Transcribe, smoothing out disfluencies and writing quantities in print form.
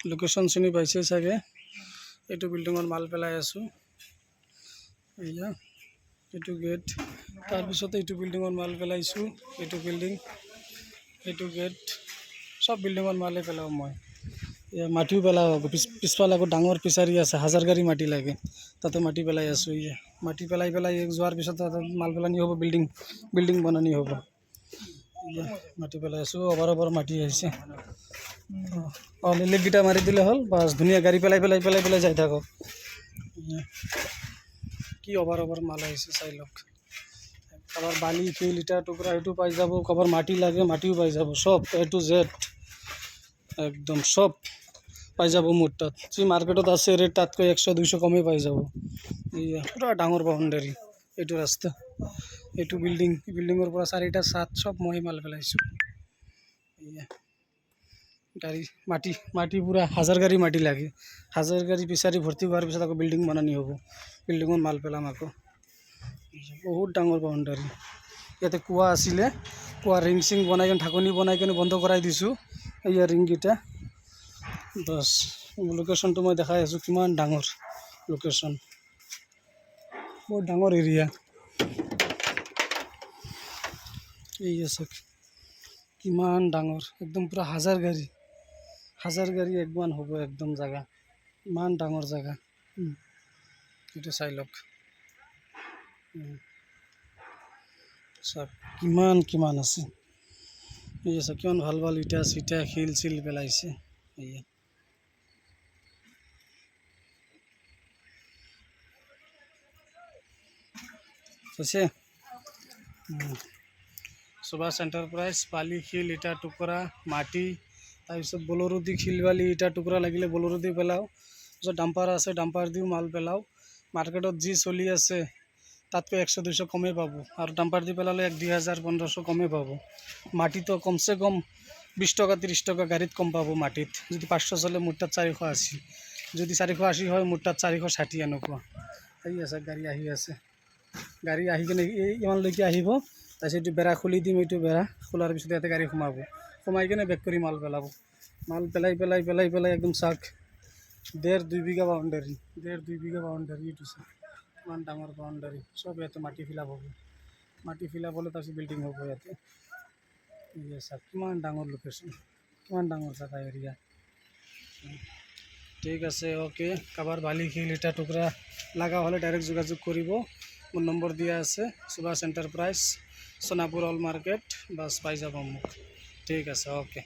Location চিনি পাইছে চাগে। এইটো বিল্ডিঙৰ মাল পেলাই আছোঁ। এয়া এইটো গেট, তাৰপিছতে এইটো বিল্ডিঙৰ মাল পেলাইছোঁ। এইটো বিল্ডিং, এইটো গেট, সব বিল্ডিঙৰ মালে পেলাওঁ মই। এয়া মাটিও পেলাওঁ, পিছফালে আকৌ ডাঙৰ ফিচাৰী আছে, হাজাৰ গাড়ী মাটি লাগে, তাতে মাটি পেলাই আছোঁ। এয়া মাটি পেলাই যোৱাৰ পিছত তাতে মাল পেলানি হ'ব, বিল্ডিং বনানি হ'ব। এয়া মাটি পেলাই আছোঁ, অভাৰ মাটি আহিছে। লিলিককেইটা মাৰি দিলে হ'ল, বাছ ধুনীয়া গাড়ী পেলাই যাই থাকক। কি অভাৰ মাল আহিছে চাই লওক। কাৰোবাৰ বালি শিল ইটা টুকুৰা সেইটো পাই যাব, কাৰোবাৰ মাটি লাগে মাটিও পাই যাব, সব A to Z একদম সব পাই যাব মোৰ তাত। যি মাৰ্কেটত আছে ৰেট তাতকৈ 100-200 কমেই পাই যাব। এয়া পুৰা ডাঙৰ বাউণ্ডাৰী, এইটো ৰাস্তা, এইটো বিল্ডিঙৰ পৰা 4টা ছাদ সব মই মাল পেলাইছোঁ। এয়া গাড়ী মাটি পুৰা হাজাৰ গাড়ী মাটি লাগে, হাজাৰ গাড়ী ফিচাৰী ভৰ্তি হোৱাৰ পিছত আকৌ বিল্ডিং বনানি হ'ব, বিল্ডিঙত মাল পেলাম আকৌ। বহুত ডাঙৰ বাউণ্ডাৰী। ইয়াতে কুঁৱা আছিলে, কুঁৱা ৰিং চিং বনাই কেনে ঢাকনি বনাই কেনে বন্ধ কৰাই দিছোঁ। এয়া ৰিংকেইটা, বাছ লোকেশ্যনটো মই দেখাই আছোঁ কিমান ডাঙৰ লোকেশ্যন, বহুত ডাঙৰ এৰিয়া। এই আছে কিমান ডাঙৰ, একদম পুৰা হাজাৰ গাড়ী একবান হ'ব একদম জাগা, ইমান ডাঙৰ জাগা। এইটো চাই লওক চব কিমান আছে। এই আছে কিমান ভাল ইটা চিটা শিল চিল পেলাইছে। এয়া আছে সুভাষ এণ্টাৰপ্ৰাইজ, বালি শিল ইটা টুকুৰা মাটি, তাৰপিছত বলেৰো দি শিল বালি ইটা টুকুৰা লাগিলে বলেৰো দি পেলাওঁ। তাৰপিছত ডাম্পাৰ আছে, ডাম্পাৰ দিও মাল পেলাওঁ। মাৰ্কেটত যি চলি আছে তাতকৈ 100-200 কমেই পাব, আৰু ডাম্পাৰ দি পেলালে 1,000-2,000-1,500 কমেই পাব। মাটিতো কমচে কম 20 টকা 30 টকা গাড়ীত কম পাব মাটিত। যদি 500 চলে মোৰ তাত 480, যদি 480 হয় মোৰ তাত 460 এনেকুৱা। আহি আছে গাড়ী আহি আছে, গাড়ী আহি কিনে ইমানলৈকে আহিব, তাৰপিছত এইটো বেৰা খুলি দিম। এইটো বেৰা খোলাৰ পিছত ইয়াতে গাড়ী সোমাই কিনে বেক কৰি মাল পেলাব। মাল পেলাই একদম চাক 1.5-2 বিঘা বাউণ্ডাৰী, 1.5-2 বিঘা বাউণ্ডাৰী। এইটো চাক কিমান ডাঙৰ বাউণ্ডাৰী, সব ইয়াতে মাটি ফিলাপ হ'ব, মাটি ফিলাপ হ'লে তাৰপিছত বিল্ডিং হ'ব ইয়াতে। চাক কিমান ডাঙৰ লোকেশ্যন, কিমান ডাঙৰ জাগা এৰিয়া। ঠিক আছে, ওকে। কাৰোবাৰ বালি শিল ইটা টুকুৰা লাগা হ'লে ডাইৰেক্ট যোগাযোগ কৰিব, মোৰ নম্বৰ দিয়া আছে। Subhash enterprise, Sonapur all market, bus পাই যাব মোক। ঠিক আছে, ওকে।